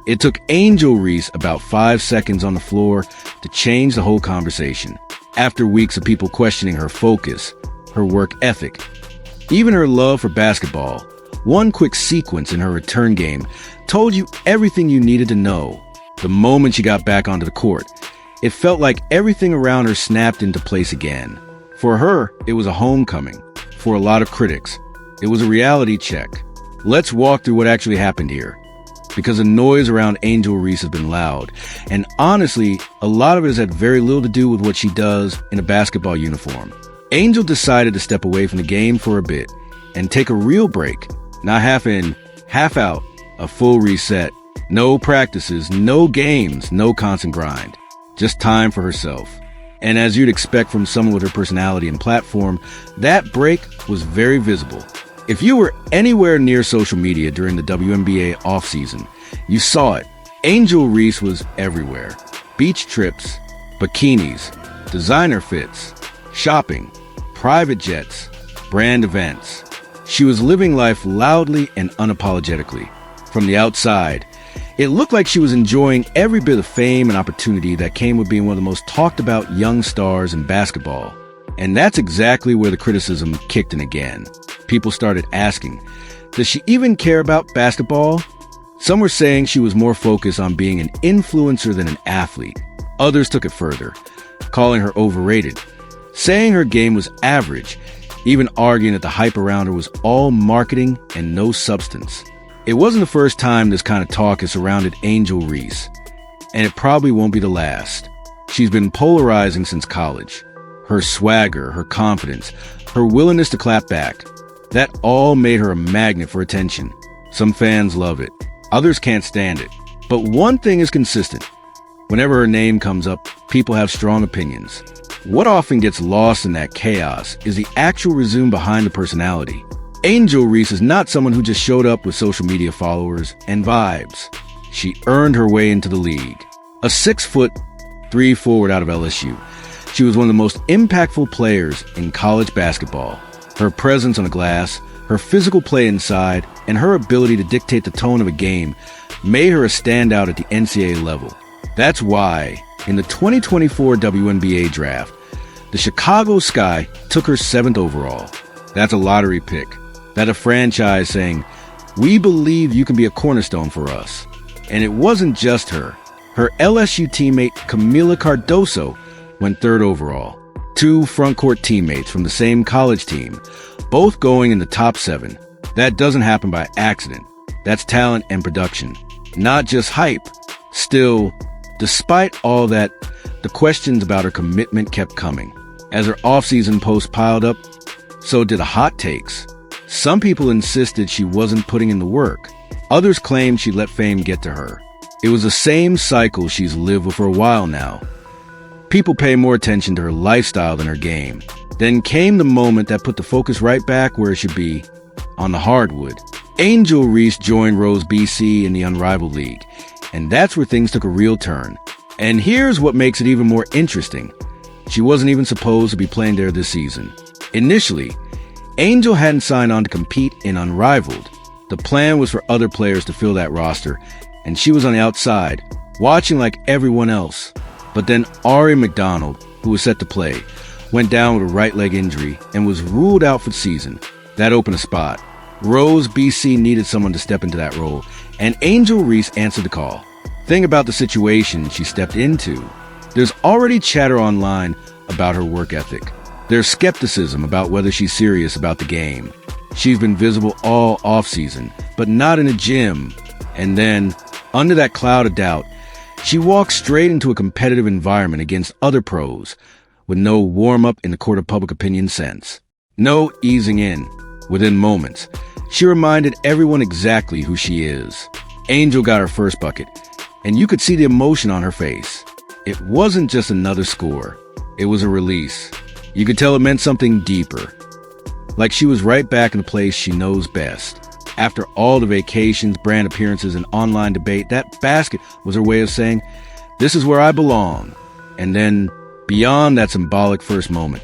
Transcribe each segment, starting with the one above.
It took Angel Reese about 5 seconds on the floor to change the whole conversation. After weeks of people questioning her focus, her work ethic, even her love for basketball, one quick sequence in her return game told you everything you needed to know. The moment she got back onto the court, it felt like everything around her snapped into place again. For her, it was a homecoming. For a lot of critics, it was a reality check. Let's walk through what actually happened here. Because the noise around Angel Reese has been loud, and honestly, a lot of it has had very little to do with what she does in a basketball uniform. Angel decided to step away from the game for a bit and take a real break. Not half in, half out, a full reset. No practices, no games, no constant grind. Just time for herself. And as you'd expect from someone with her personality and platform, that break was very visible. If you were anywhere near social media during the WNBA offseason, you saw it. Angel Reese was everywhere. Beach trips, bikinis, designer fits, shopping, private jets, brand events. She was living life loudly and unapologetically. From the outside, it looked like she was enjoying every bit of fame and opportunity that came with being one of the most talked about young stars in basketball. And that's exactly where the criticism kicked in again. People started asking, does she even care about basketball? Some were saying she was more focused on being an influencer than an athlete. Others took it further, calling her overrated, saying her game was average, even arguing that the hype around her was all marketing and no substance. It wasn't the first time this kind of talk has surrounded Angel Reese, and it probably won't be the last. She's been polarizing since college. Her swagger, her confidence, her willingness to clap back, that all made her a magnet for attention. Some fans love it. Others can't stand it. But one thing is consistent. Whenever her name comes up, people have strong opinions. What often gets lost in that chaos is the actual resume behind the personality. Angel Reese is not someone who just showed up with social media followers and vibes. She earned her way into the league. A 6'3" forward out of LSU. She was one of the most impactful players in college basketball. Her presence on the glass, her physical play inside, and her ability to dictate the tone of a game made her a standout at the NCAA level. That's why, in the 2024 WNBA draft, the Chicago Sky took her 7th overall. That's a lottery pick. That's a franchise saying, we believe you can be a cornerstone for us. And it wasn't just her. Her LSU teammate Camila Cardoso went 3rd overall. 2 frontcourt teammates from the same college team, both going in the top 7. That doesn't happen by accident. That's talent and production, not just hype. Still, despite all that, the questions about her commitment kept coming. As her off-season posts piled up, so did the hot takes. Some people insisted she wasn't putting in the work. Others claimed she let fame get to her. It was the same cycle she's lived with for a while now. People pay more attention to her lifestyle than her game. Then came the moment that put the focus right back where it should be, on the hardwood. Angel Reese joined Rose BC in the Unrivaled League, and that's where things took a real turn. And here's what makes it even more interesting. She wasn't even supposed to be playing there this season. Initially, Angel hadn't signed on to compete in Unrivaled. The plan was for other players to fill that roster, and she was on the outside, watching like everyone else. But then Ari McDonald, who was set to play, went down with a right leg injury and was ruled out for the season. That opened a spot. Rose BC needed someone to step into that role, and Angel Reese answered the call. Think about the situation she stepped into. There's already chatter online about her work ethic. There's skepticism about whether she's serious about the game. She's been visible all offseason, but not in a gym. And then, under that cloud of doubt, she walks straight into a competitive environment against other pros, with no warm-up in the court of public opinion sense. No easing in. Within moments, she reminded everyone exactly who she is. Angel got her first bucket, and you could see the emotion on her face. It wasn't just another score. It was a release. You could tell it meant something deeper. Like she was right back in the place she knows best. After all the vacations, brand appearances, and online debate, that basket was her way of saying, this is where I belong. And then, beyond that symbolic first moment,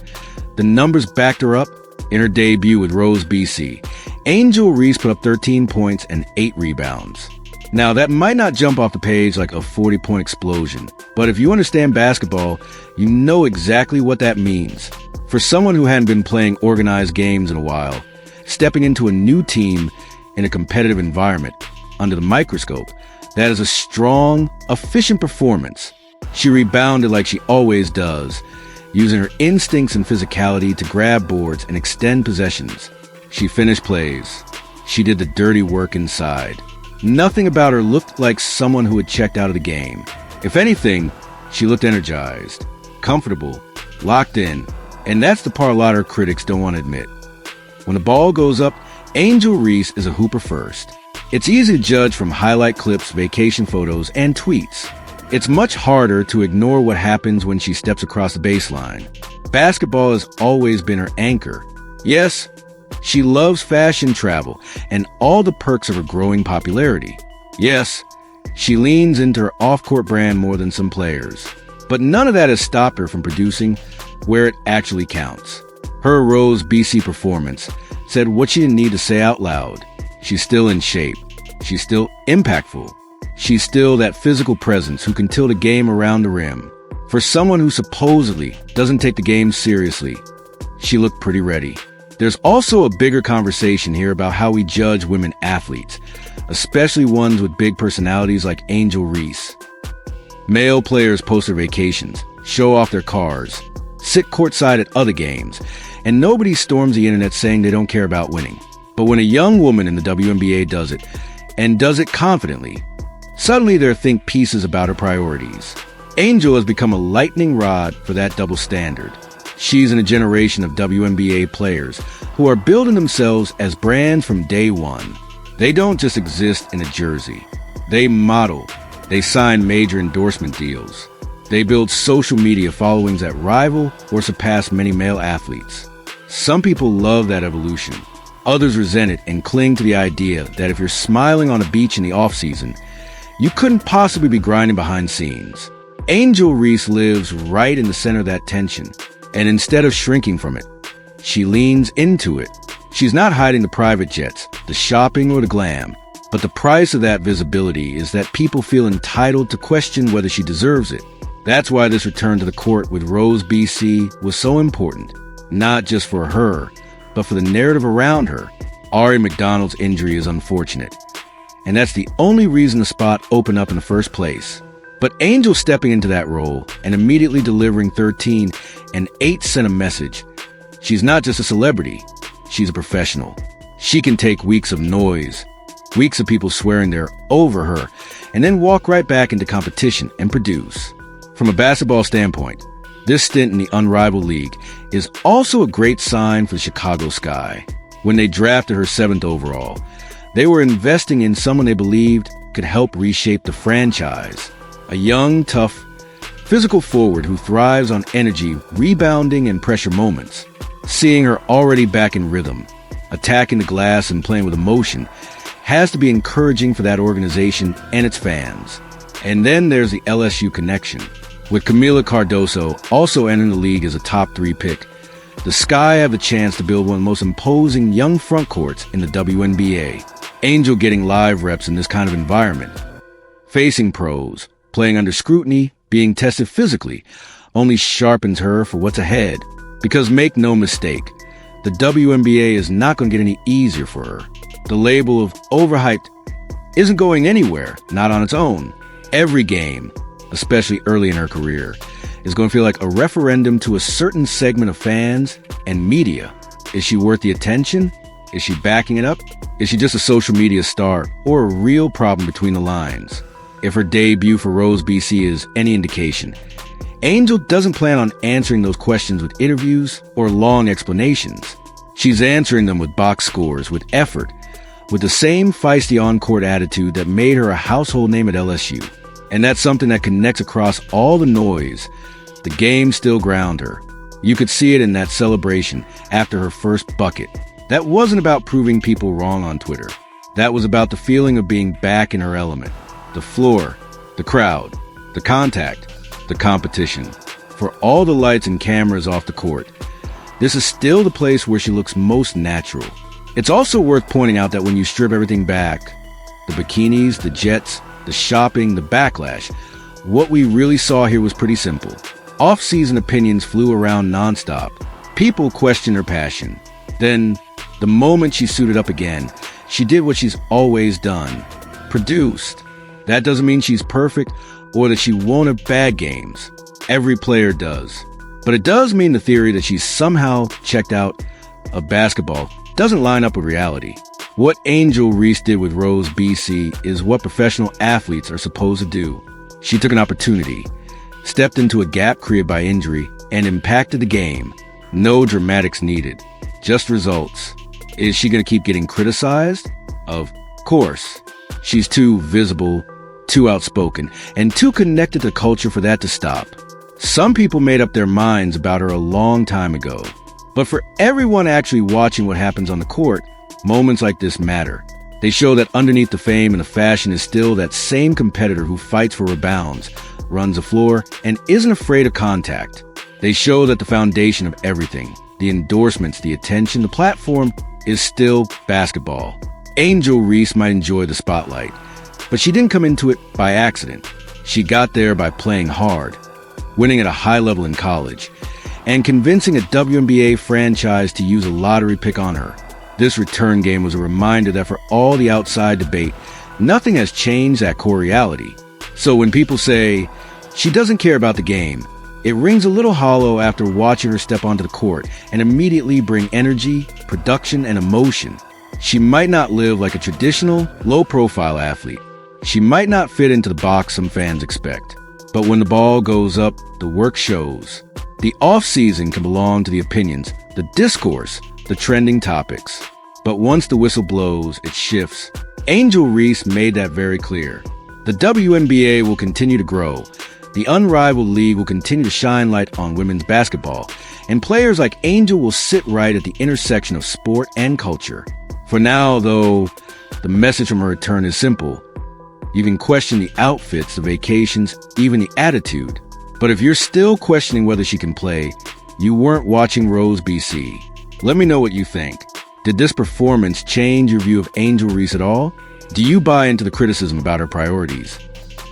the numbers backed her up. In her debut with Rose BC, Angel Reese put up 13 points and 8 rebounds. Now, that might not jump off the page like a 40-point explosion, but if you understand basketball, you know exactly what that means. For someone who hadn't been playing organized games in a while, stepping into a new team in a competitive environment under the microscope, that is a strong, efficient performance. She rebounded like she always does, using her instincts and physicality to grab boards and extend possessions. She finished plays. She did the dirty work inside. Nothing about her looked like someone who had checked out of the game. If anything, she looked energized, comfortable, locked in, and that's the part a lot of her critics don't want to admit. When the ball goes up, Angel Reese is a hooper first. It's easy to judge from highlight clips, vacation photos, and tweets. It's much harder to ignore what happens when she steps across the baseline. Basketball has always been her anchor. Yes, she loves fashion, travel, and all the perks of her growing popularity. Yes, she leans into her off-court brand more than some players. But none of that has stopped her from producing where it actually counts. Her Rose BC performance said what she didn't need to say out loud. She's still in shape. She's still impactful. She's still that physical presence who can tilt a game around the rim. For someone who supposedly doesn't take the game seriously, she looked pretty ready. There's also a bigger conversation here about how we judge women athletes, especially ones with big personalities like Angel Reese. Male players post their vacations, show off their cars, sit courtside at other games, and nobody storms the internet saying they don't care about winning. But when a young woman in the WNBA does it, and does it confidently, suddenly there are think pieces about her priorities. Angel has become a lightning rod for that double standard. She's in a generation of WNBA players who are building themselves as brands from day one. They don't just exist in a jersey. They model. They sign major endorsement deals. They build social media followings that rival or surpass many male athletes. Some people love that evolution. Others resent it and cling to the idea that if you're smiling on a beach in the off-season, you couldn't possibly be grinding behind scenes. Angel Reese lives right in the center of that tension. And instead of shrinking from it, she leans into it. She's not hiding the private jets, the shopping, or the glam. But the price of that visibility is that people feel entitled to question whether she deserves it. That's why this return to the court with Rose BC was so important. Not just for her, but for the narrative around her. Ari McDonald's injury is unfortunate. And that's the only reason the spot opened up in the first place. But Angel stepping into that role and immediately delivering 13 and 8 sent a message. She's not just a celebrity, she's a professional. She can take weeks of noise, weeks of people swearing they're over her, and then walk right back into competition and produce. From a basketball standpoint, this stint in the unrivaled league is also a great sign for the Chicago Sky. When they drafted her 7th overall, they were investing in someone they believed could help reshape the franchise. A young, tough, physical forward who thrives on energy, rebounding, and pressure moments. Seeing her already back in rhythm, attacking the glass and playing with emotion, has to be encouraging for that organization and its fans. And then there's the LSU connection. With Camila Cardoso also entering the league as a top 3 pick, the Sky have the chance to build one of the most imposing young front courts in the WNBA. Angel getting live reps in this kind of environment. Facing pros, playing under scrutiny, being tested physically, only sharpens her for what's ahead. Because make no mistake, the WNBA is not going to get any easier for her. The label of overhyped isn't going anywhere, not on its own. Every game, especially early in her career, is going to feel like a referendum to a certain segment of fans and media. Is she worth the attention? Is she backing it up? Is she just a social media star or a real problem between the lines? If her debut for Rose BC is any indication, Angel doesn't plan on answering those questions with interviews or long explanations. She's answering them with box scores, with effort, with the same feisty on-court attitude that made her a household name at LSU. And that's something that connects across all the noise. The game still ground her. You could see it in that celebration after her first bucket. That wasn't about proving people wrong on Twitter. That was about the feeling of being back in her element. The floor, the crowd, the contact, the competition. For all the lights and cameras off the court, this is still the place where she looks most natural. It's also worth pointing out that when you strip everything back, The bikinis, the jets, the shopping, the backlash. What we really saw here was pretty simple. Off-season opinions flew around nonstop. People questioned her passion. Then, the moment she suited up again, she did what she's always done. Produced. That doesn't mean she's perfect or that she won't have bad games. Every player does. But it does mean the theory that she's somehow checked out of basketball doesn't line up with reality. What Angel Reese did with Rose BC is what professional athletes are supposed to do. She took an opportunity, stepped into a gap created by injury, and impacted the game. No dramatics needed, just results. Is she going to keep getting criticized? Of course. She's too visible, too outspoken, and too connected to culture for that to stop. Some people made up their minds about her a long time ago. But for everyone actually watching what happens on the court, moments like this matter. They show that underneath the fame and the fashion is still that same competitor who fights for rebounds, runs the floor, and isn't afraid of contact. They show that the foundation of everything, the endorsements, the attention, the platform, is still basketball. Angel Reese might enjoy the spotlight, but she didn't come into it by accident. She got there by playing hard, winning at a high level in college, and convincing a WNBA franchise to use a lottery pick on her. This return game was a reminder that for all the outside debate, nothing has changed that core reality. So when people say, she doesn't care about the game, it rings a little hollow after watching her step onto the court and immediately bring energy, production, and emotion. She might not live like a traditional, low-profile athlete. She might not fit into the box some fans expect. But when the ball goes up, the work shows. The off-season can belong to the opinions, the discourse, the trending topics. But once the whistle blows, it shifts. Angel Reese made that very clear. The WNBA will continue to grow. The unrivaled league will continue to shine light on women's basketball. And players like Angel will sit right at the intersection of sport and culture. For now, though, the message from her return is simple. You can question the outfits, the vacations, even the attitude. But if you're still questioning whether she can play, you weren't watching Rose BC. Let me know what you think. Did this performance change your view of Angel Reese at all? Do you buy into the criticism about her priorities?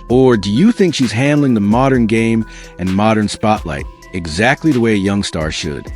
Or do you think she's handling the modern game and modern spotlight exactly the way a young star should?